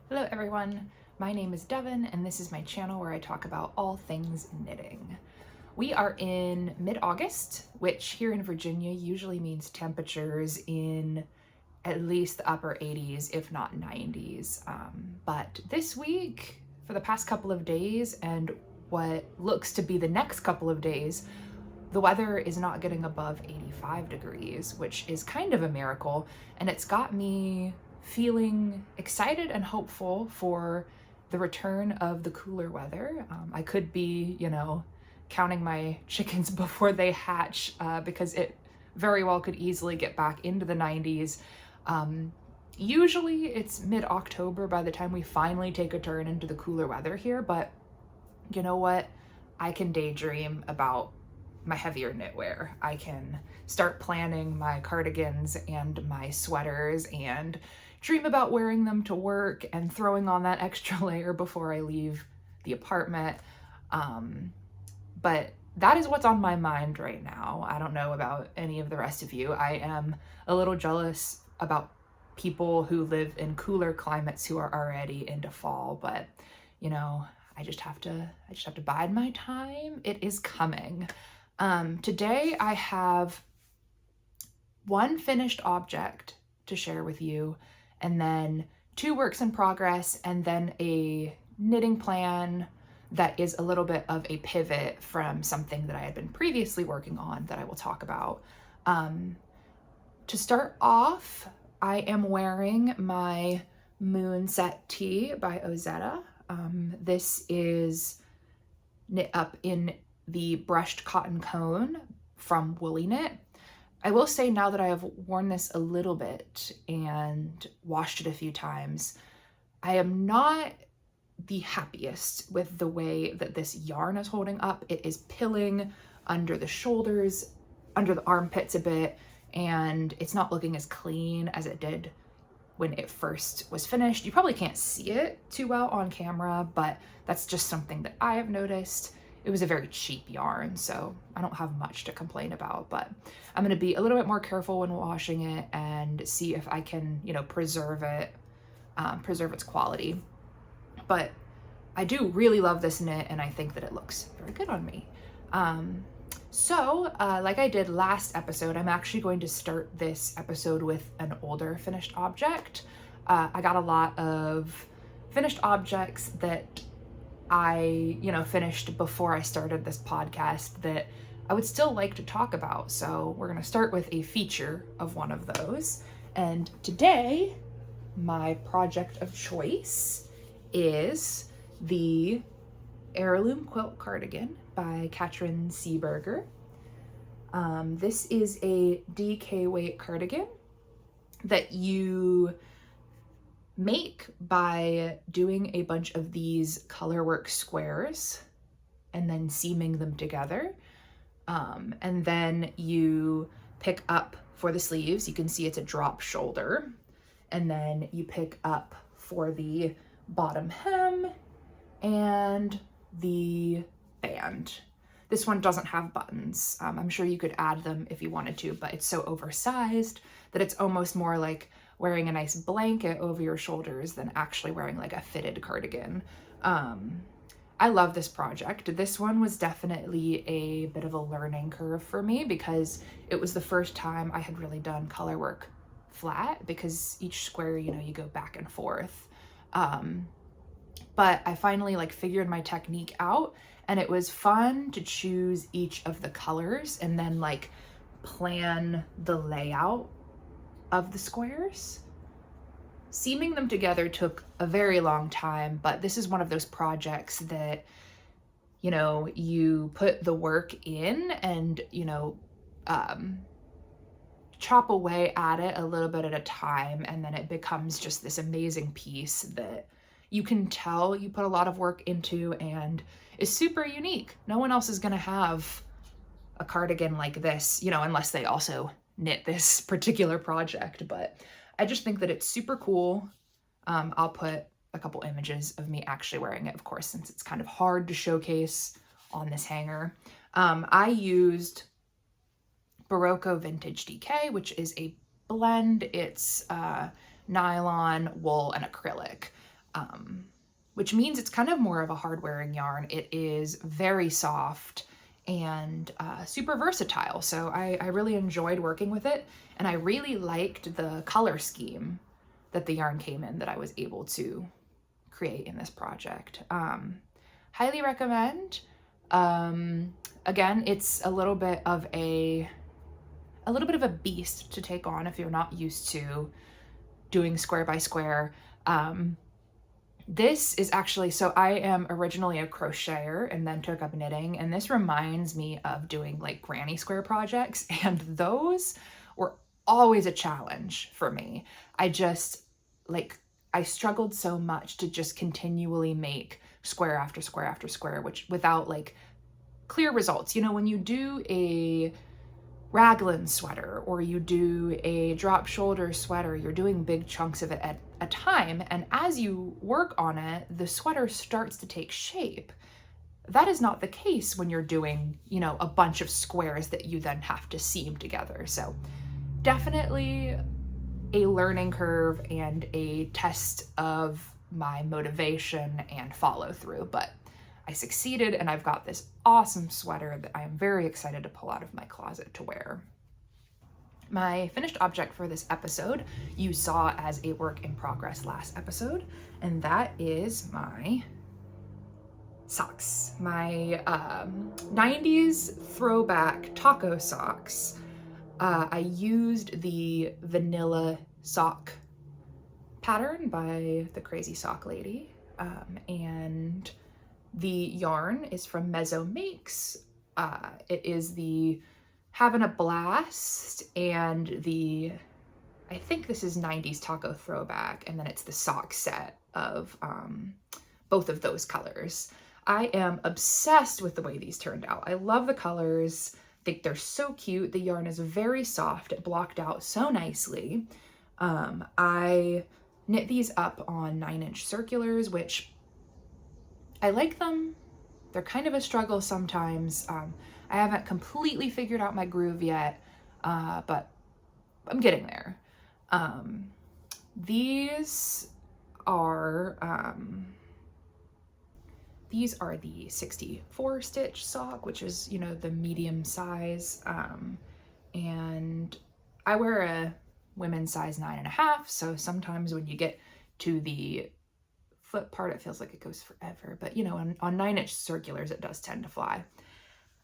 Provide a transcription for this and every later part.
Hello everyone, my name is Devin and this is my channel where I talk about all things knitting. We are in mid-August, which here in Virginia usually means temperatures in at least the upper 80s, if not 90s. But this week, for the past couple of days and what looks to be the next couple of days, the weather is not getting above 85 degrees, which is kind of a miracle, and it's got me feeling excited and hopeful for the return of the cooler weather. I could be, counting my chickens before they hatch because it very well could easily get back into the 90s. Usually it's mid-October by the time we finally take a turn into the cooler weather here, but you know what? I can daydream about my heavier knitwear. I can start planning my cardigans and my sweaters and dream about wearing them to work and throwing on that extra layer before I leave the apartment. But that is what's on my mind right now. I don't know about any of the rest of you. I am a little jealous about people who live in cooler climates who are already into fall, but I just have to bide my time. It is coming. Today I have one finished object to share with you, and then two works in progress, and then a knitting plan that is a little bit of a pivot from something that I had been previously working on that I will talk about. To start off, I am wearing my Moonset tee by Ozetta. This is knit up in the brushed cotton cone from Woolly Knit. I will say now that I have worn this a little bit and washed it a few times, I am not the happiest with the way that this yarn is holding up. It is pilling under the shoulders, under the armpits a bit, and it's not looking as clean as it did when it first was finished. You probably can't see it too well on camera, but that's just something that I have noticed. It was a very cheap yarn, so I don't have much to complain about, but I'm gonna be a little bit more careful when washing it and see if I can, preserve it, preserve its quality. But I do really love this knit, and I think that it looks very good on me. So like I did last episode, I'm actually going to start this episode with an older finished object. I got a lot of finished objects that I, finished before I started this podcast that I would still like to talk about. So we're gonna start with a feature of one of those. And today, my project of choice is the Heirloom Quilt Cardigan by Katrin Seeberger. This is a DK weight cardigan that you make by doing a bunch of these colorwork squares and then seaming them together. And then you pick up for the sleeves, you can see it's a drop shoulder, and then you pick up for the bottom hem and the band. This one doesn't have buttons. I'm sure you could add them if you wanted to, but it's so oversized that it's almost more like wearing a nice blanket over your shoulders than actually wearing like a fitted cardigan. I love this project. This one was definitely a bit of a learning curve for me because it was the first time I had really done color work flat, because each square, you go back and forth. But I finally figured my technique out, and it was fun to choose each of the colors and then plan the layout of the squares. Seaming them together took a very long time, but this is one of those projects that, you put the work in and, chop away at it a little bit at a time, and then it becomes just this amazing piece that you can tell you put a lot of work into and is super unique. No one else is gonna have a cardigan like this, unless they also knit this particular project, but I just think that it's super cool. I'll put a couple images of me actually wearing it, of course, since it's kind of hard to showcase on this hanger. I used Barocco Vintage DK, which is a blend. It's nylon, wool, and acrylic. which means it's kind of more of a hard wearing yarn. It is very soft and super versatile. So I really enjoyed working with it, and I really liked the color scheme that the yarn came in that I was able to create in this project. Highly recommend. Again, it's a little bit of a beast to take on if you're not used to doing square by square. This is actually, so I am originally a crocheter and then took up knitting, and this reminds me of doing like granny square projects, and those were always a challenge for me. I struggled so much to just continually make square after square after square, which without like clear results. You know, when you do a raglan sweater or you do a drop shoulder sweater, you're doing big chunks of it at a time, and as you work on it, the sweater starts to take shape. That is not the case when you're doing, you know, a bunch of squares that you then have to seam together. So definitely a learning curve and a test of my motivation and follow through, but I succeeded, and I've got this awesome sweater that I am very excited to pull out of my closet to wear. My finished object for this episode you saw as a work in progress last episode, and that is my socks. My 90s throwback taco socks. I used the vanilla sock pattern by the Crazy Sock Lady, and the yarn is from Mezzo Makes. It is the Having a Blast and I think this is 90s Taco Throwback, and then it's the sock set of both of those colors. I am obsessed with the way these turned out. I love the colors. I think they're so cute. The yarn is very soft. It blocked out so nicely. I knit these up on 9-inch circulars, which I like them. They're kind of a struggle sometimes. I haven't completely figured out my groove yet, but I'm getting there. These are the 64 stitch sock, which is, you know, the medium size. And I wear a women's size 9.5. So sometimes when you get to the foot part, it feels like it goes forever, but you know, on 9-inch circulars, it does tend to fly.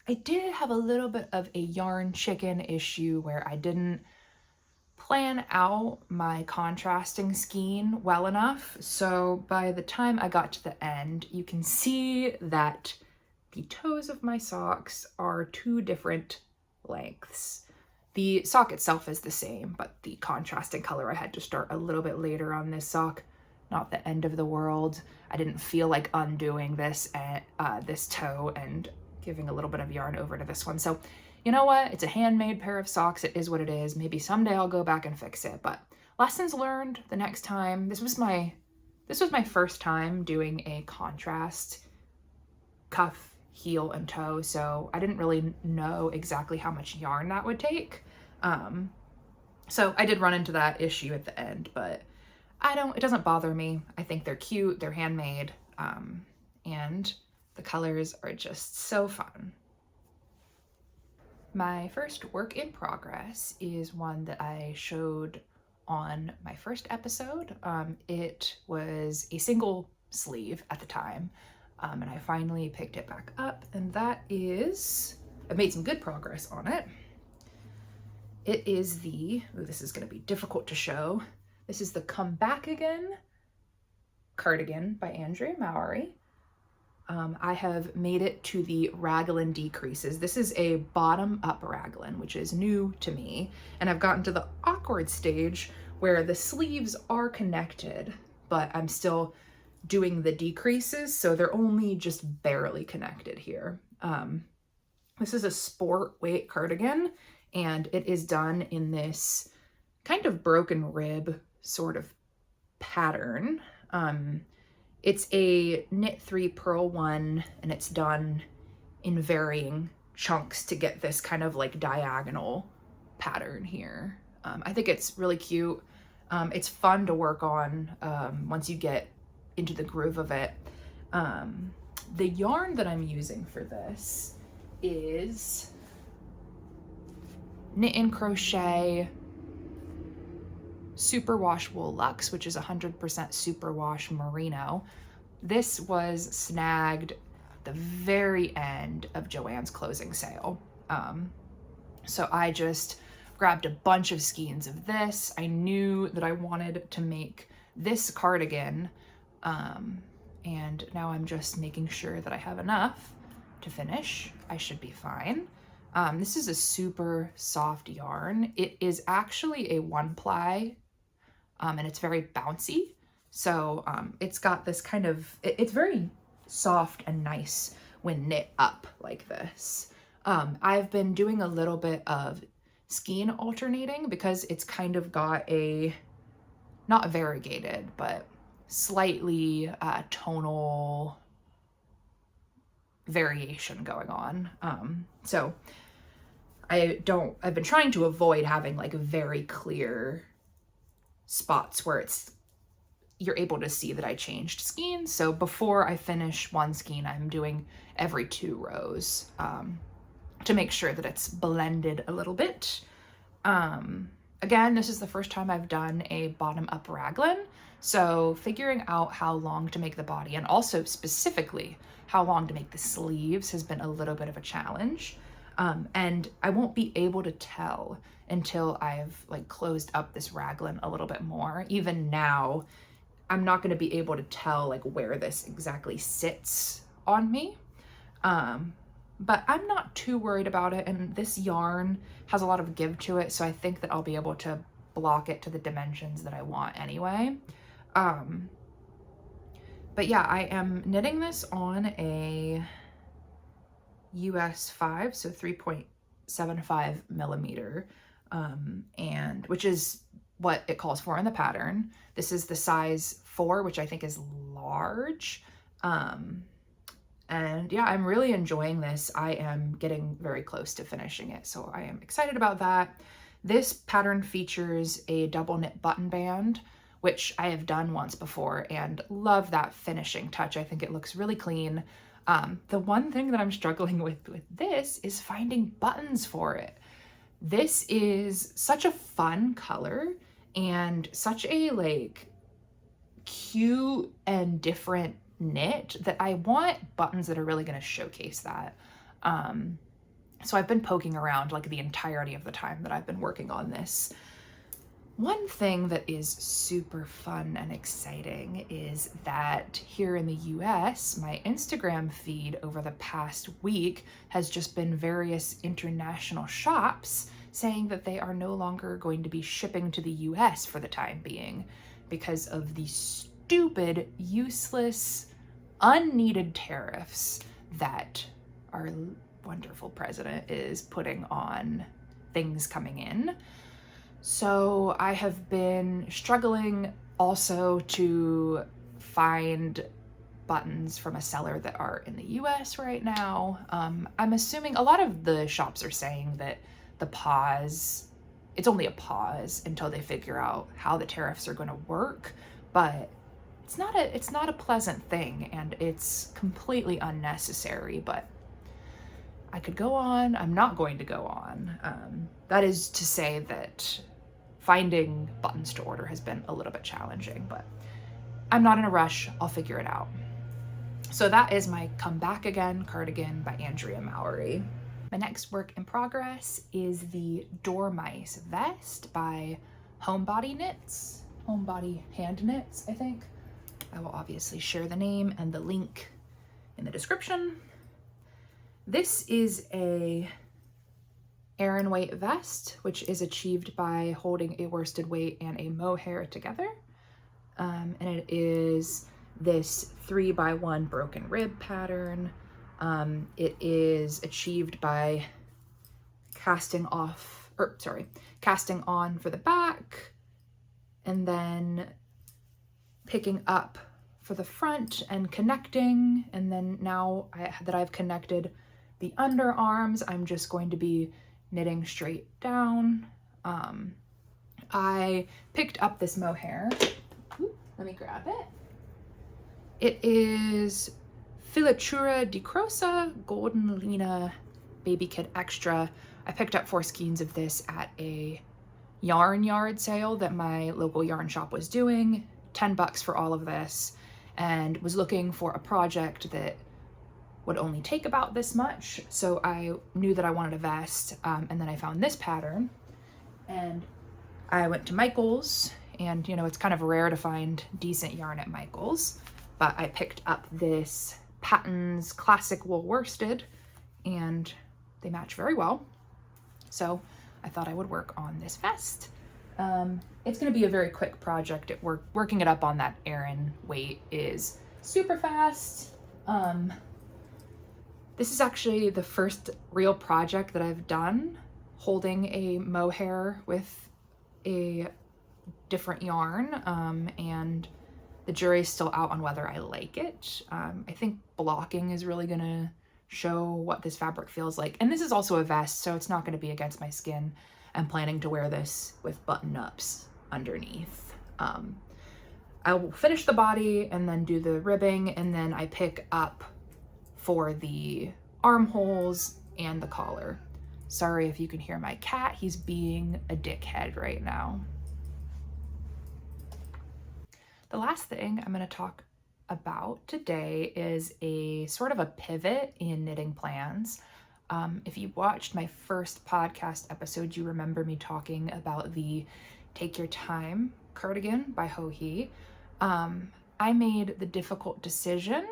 I did have a little bit of a yarn chicken issue where I didn't plan out my contrasting skein well enough. So by the time I got to the end, you can see that the toes of my socks are 2 different lengths. The sock itself is the same, but the contrasting color I had to start a little bit later on this sock. Not the end of the world. I didn't feel like undoing this toe and giving a little bit of yarn over to this one. So you know what? It's a handmade pair of socks. It is what it is. Maybe someday I'll go back and fix it, but lessons learned the next time. This was my first time doing a contrast cuff, heel, and toe, so I didn't really know exactly how much yarn that would take. So I did run into that issue at the end, but it doesn't bother me. I think they're cute, they're handmade, and the colors are just so fun. My first work in progress is one that I showed on my first episode. It was a single sleeve at the time, and I finally picked it back up, and that is, I've made some good progress on it. It is this is going to be difficult to show. This is the Come Back Again cardigan by Andrea Mowry. I have made it to the raglan decreases. This is a bottom-up raglan, which is new to me, and I've gotten to the awkward stage where the sleeves are connected, but I'm still doing the decreases, so they're only just barely connected here. This is a sport weight cardigan, and it is done in this kind of broken rib sort of pattern. It's a knit 3 purl 1, and it's done in varying chunks to get this kind of like diagonal pattern here. I think it's really cute. It's fun to work on once you get into the groove of it. The yarn that I'm using for this is Knit and Crochet Superwash Wool Luxe, which is 100% superwash merino. This was snagged the very end of Joann's closing sale. So I just grabbed a bunch of skeins of this. I knew that I wanted to make this cardigan, and now I'm just making sure that I have enough to finish. I should be fine. This is a super soft yarn. It is actually a 1-ply, and it's very bouncy. So it's got this kind of, it's very soft and nice when knit up like this. I've been doing a little bit of skein alternating because it's kind of got a, not variegated, but slightly tonal variation going on. So I've been trying to avoid having like very clear spots where you're able to see that I changed skeins. So before I finish one skein, I'm doing every 2 rows to make sure that it's blended a little bit. Again, this is the first time I've done a bottom up raglan. So figuring out how long to make the body, and also specifically how long to make the sleeves, has been a little bit of a challenge. And I won't be able to tell until I've like closed up this raglan a little bit more. Even now, I'm not going to be able to tell like where this exactly sits on me. But I'm not too worried about it, and this yarn has a lot of give to it, so I think that I'll be able to block it to the dimensions that I want anyway. But yeah, I am knitting this on a US 5, so 3.75 millimeter, and which is what it calls for in the pattern. This is the size 4, which I think is large. And yeah, I'm really enjoying this. I am getting very close to finishing it, so I am excited about that. This pattern features a double knit button band, which I have done once before and love that finishing touch. I think it looks really clean. The one thing that I'm struggling with this is finding buttons for it. This is such a fun color and such a like cute and different knit that I want buttons that are really going to showcase that. So I've been poking around like the entirety of the time that I've been working on this. One thing that is super fun and exciting is that here in the US, my Instagram feed over the past week has just been various international shops saying that they are no longer going to be shipping to the US for the time being because of the stupid, useless, unneeded tariffs that our wonderful president is putting on things coming in. So I have been struggling also to find buttons from a seller that are in the US right now. I'm assuming a lot of the shops are saying that the pause, it's only a pause until they figure out how the tariffs are going to work, but it's not a pleasant thing, and it's completely unnecessary. But I could go on. I'm not going to go on. That is to say that finding buttons to order has been a little bit challenging, but I'm not in a rush. I'll figure it out. So that is my Come Back Again cardigan by Andrea Mowry. My next work in progress is the Dormice vest by Homebody Hand Knits, I think. I will obviously share the name and the link in the description. This is a Aran weight vest, which is achieved by holding a worsted weight and a mohair together. And it is this 3x1 broken rib pattern. It is achieved by casting on for the back, and then picking up for the front and connecting. And then now that I've connected the underarms, I'm just going to be knitting straight down. I picked up this mohair. Ooh, let me grab it. It is Filatura di Crosa Golden Lena Baby Kid Extra. I picked up 4 skeins of this at a yarn yard sale that my local yarn shop was doing, 10 bucks for all of this, and was looking for a project that would only take about this much. So I knew that I wanted a vest, and then I found this pattern, and I went to Michael's, and you know, it's kind of rare to find decent yarn at Michael's, but I picked up this Patton's Classic Wool Worsted, and they match very well. So I thought I would work on this vest. It's gonna be a very quick project. Working it up on that Aran weight is super fast. This is actually the first real project that I've done holding a mohair with a different yarn, and the jury's still out on whether I like it. I think blocking is really gonna show what this fabric feels like. And this is also a vest, so it's not gonna be against my skin. I'm planning to wear this with button-ups underneath. I will finish the body and then do the ribbing, and then I pick up for the armholes and the collar. Sorry if you can hear my cat, he's being a dickhead right now. The last thing I'm gonna talk about today is a sort of a pivot in knitting plans. If you watched my first podcast episode, you remember me talking about the Take Your Time cardigan by Ho Hee. I made the difficult decision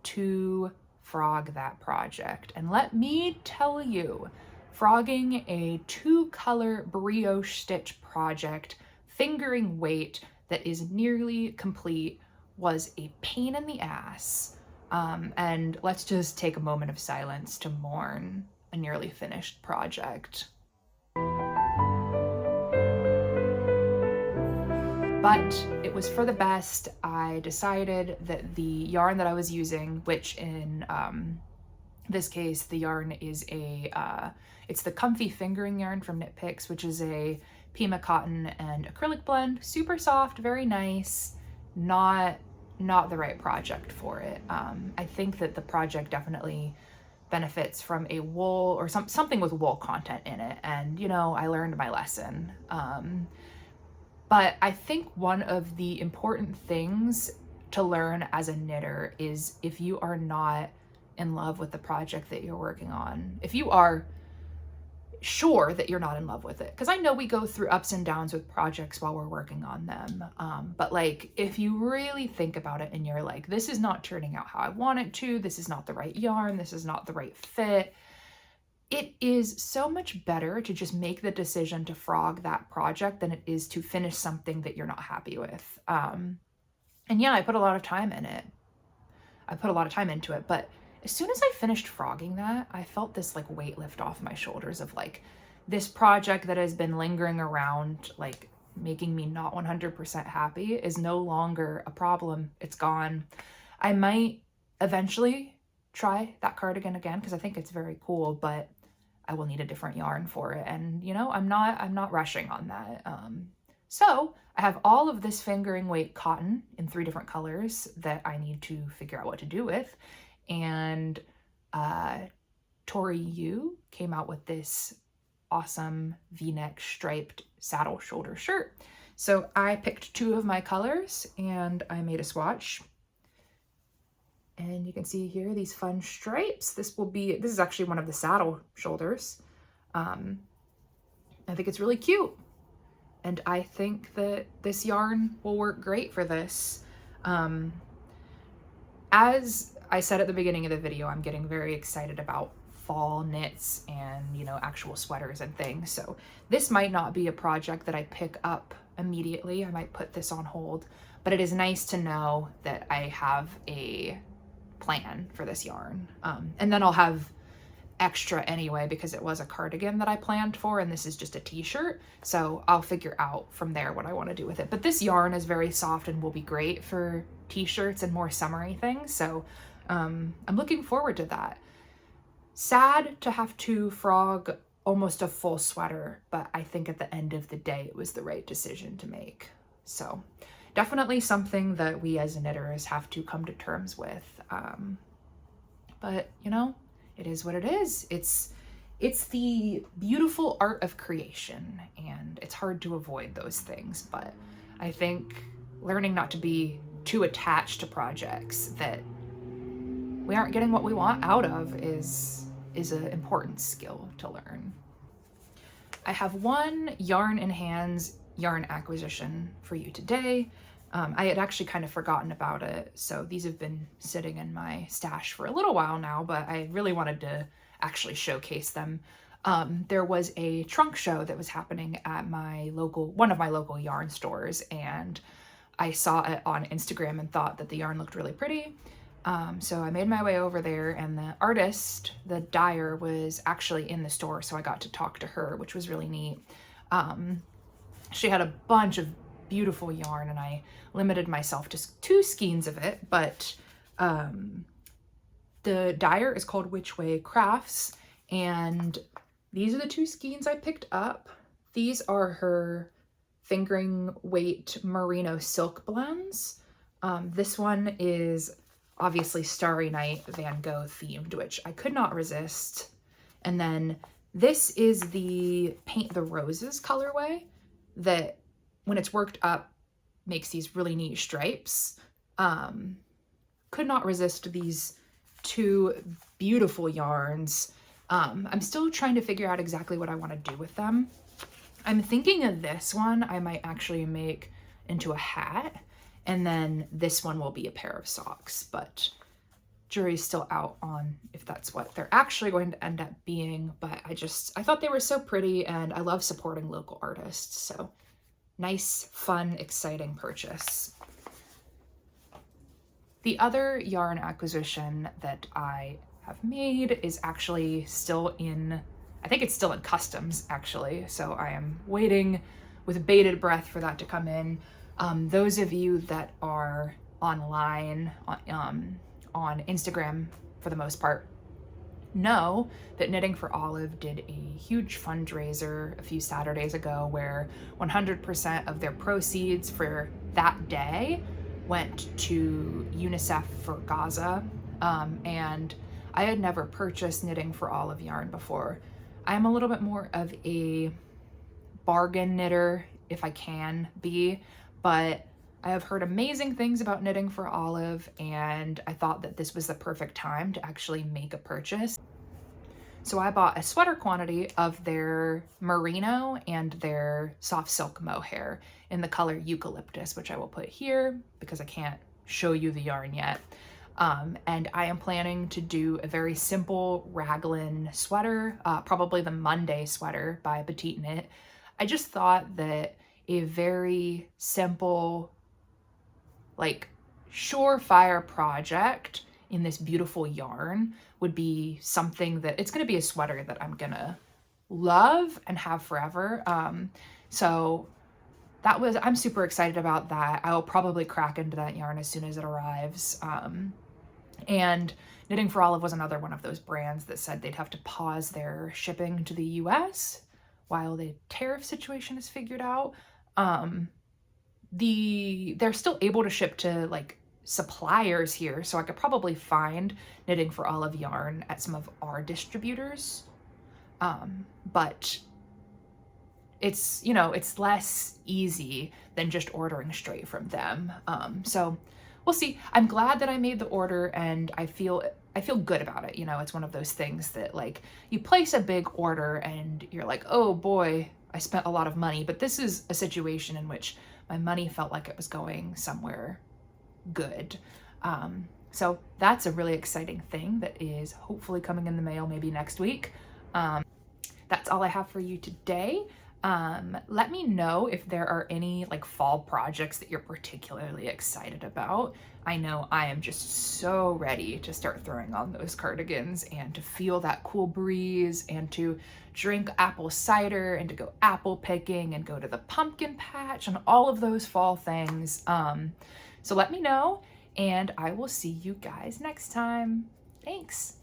to frog that project. And let me tell you, frogging a 2-color brioche stitch project, fingering weight that is nearly complete, was a pain in the ass. And let's just take a moment of silence to mourn a nearly finished project. But it was for the best. I decided that the yarn that I was using, which in this case, the yarn is it's the Comfy Fingering yarn from Knit Picks, which is a Pima cotton and acrylic blend. Super soft, very nice, not the right project for it. I think that the project definitely benefits from a wool or something with wool content in it. And, you know, I learned my lesson. But I think one of the important things to learn as a knitter is if you are not in love with the project that you're working on, if you are sure that you're not in love with it, because I know we go through ups and downs with projects while we're working on them, but like if you really think about it and you're like, this is not turning out how I want it to, this is not the right yarn, this is not the right fit, it is so much better to just make the decision to frog that project than it is to finish something that you're not happy with. And yeah, I put a lot of time in it. I put a lot of time into it, but as soon as I finished frogging that, I felt this like weight lift off my shoulders of like, this project that has been lingering around, like making me not 100% happy, is no longer a problem. It's gone. I might eventually try that cardigan again because I think it's very cool, but I will need a different yarn for it. And you know, I'm not rushing on that. So I have all of this fingering weight cotton in 3 different colors that I need to figure out what to do with. And Tori Yu came out with this awesome V-neck striped saddle shoulder shirt. So I picked 2 of my colors and I made a swatch. And you can see here these fun stripes. This is actually one of the saddle shoulders. I think it's really cute. And I think that this yarn will work great for this. As I said at the beginning of the video, I'm getting very excited about fall knits and, you know, actual sweaters and things. So this might not be a project that I pick up immediately. I might put this on hold, but it is nice to know that I have a plan for this yarn. And then I'll have extra anyway because it was a cardigan that I planned for and this is just a t-shirt, so I'll figure out from there what I want to do with it. But this yarn is very soft and will be great for t-shirts and more summery things, so I'm looking forward to that. Sad to have to frog almost a full sweater, but I think at the end of the day it was the right decision to make. So definitely something that we as knitters have to come to terms with. But you know, it is what it is. It's the beautiful art of creation, and it's hard to avoid those things. But I think learning not to be too attached to projects that we aren't getting what we want out of is an important skill to learn. I have one yarn in hands yarn acquisition for you today. I had actually kind of forgotten about it, so these have been sitting in my stash for a little while now, but I really wanted to actually showcase them. There was a trunk show that was happening at one of my local yarn stores, and I saw it on Instagram and thought that the yarn looked really pretty. So I made my way over there, and the artist, the dyer, was actually in the store, so I got to talk to her, which was really neat. She had a bunch of beautiful yarn, and I limited myself to 2 skeins of it, but the dyer is called Which Way Crafts, and these are the 2 skeins I picked up. These are her fingering weight merino silk blends. This one is obviously Starry Night Van Gogh themed, which I could not resist. And then this is the Paint the Roses colorway that, when it's worked up, makes these really neat stripes. Could not resist these 2 beautiful yarns. I'm still trying to figure out exactly what I want to do with them. I'm thinking of this one I might actually make into a hat, and then this one will be a pair of socks, but jury's still out on if that's what they're actually going to end up being. But I thought they were so pretty, and I love supporting local artists, so nice, fun, exciting purchase. The other yarn acquisition that I have made is actually still in, I think it's still in customs actually, so I am waiting with bated breath for that to come in. Those of you that are online on Instagram for the most part know that Knitting for Olive did a huge fundraiser a few Saturdays ago where 100% of their proceeds for that day went to UNICEF for Gaza. And I had never purchased Knitting for Olive yarn before. I'm a little bit more of a bargain knitter, if I can be, but I have heard amazing things about Knitting for Olive, and I thought that this was the perfect time to actually make a purchase. So I bought a sweater quantity of their merino and their soft silk mohair in the color eucalyptus, which I will put here because I can't show you the yarn yet. And I am planning to do a very simple raglan sweater, probably the Monday sweater by Petite Knit. I just thought that a very simple, like, surefire project in this beautiful yarn would be something that, it's going to be a sweater that I'm going to love and have forever. So I'm super excited about that. I'll probably crack into that yarn as soon as it arrives. And Knitting for Olive was another one of those brands that said they'd have to pause their shipping to the US while the tariff situation is figured out. They're still able to ship to like suppliers here, so I could probably find Knitting for Olive yarn at some of our distributors. But it's, you know, it's less easy than just ordering straight from them. So we'll see. I'm glad that I made the order, and I feel good about it. You know, it's one of those things that, like, you place a big order and you're like, oh boy, I spent a lot of money. But this is a situation in which my money felt like it was going somewhere good. So that's a really exciting thing that is hopefully coming in the mail maybe next week. That's all I have for you today. Let me know if there are any like fall projects that you're particularly excited about. I know I am just so ready to start throwing on those cardigans and to feel that cool breeze and to drink apple cider and to go apple picking and go to the pumpkin patch and all of those fall things. So let me know, and I will see you guys next time. Thanks.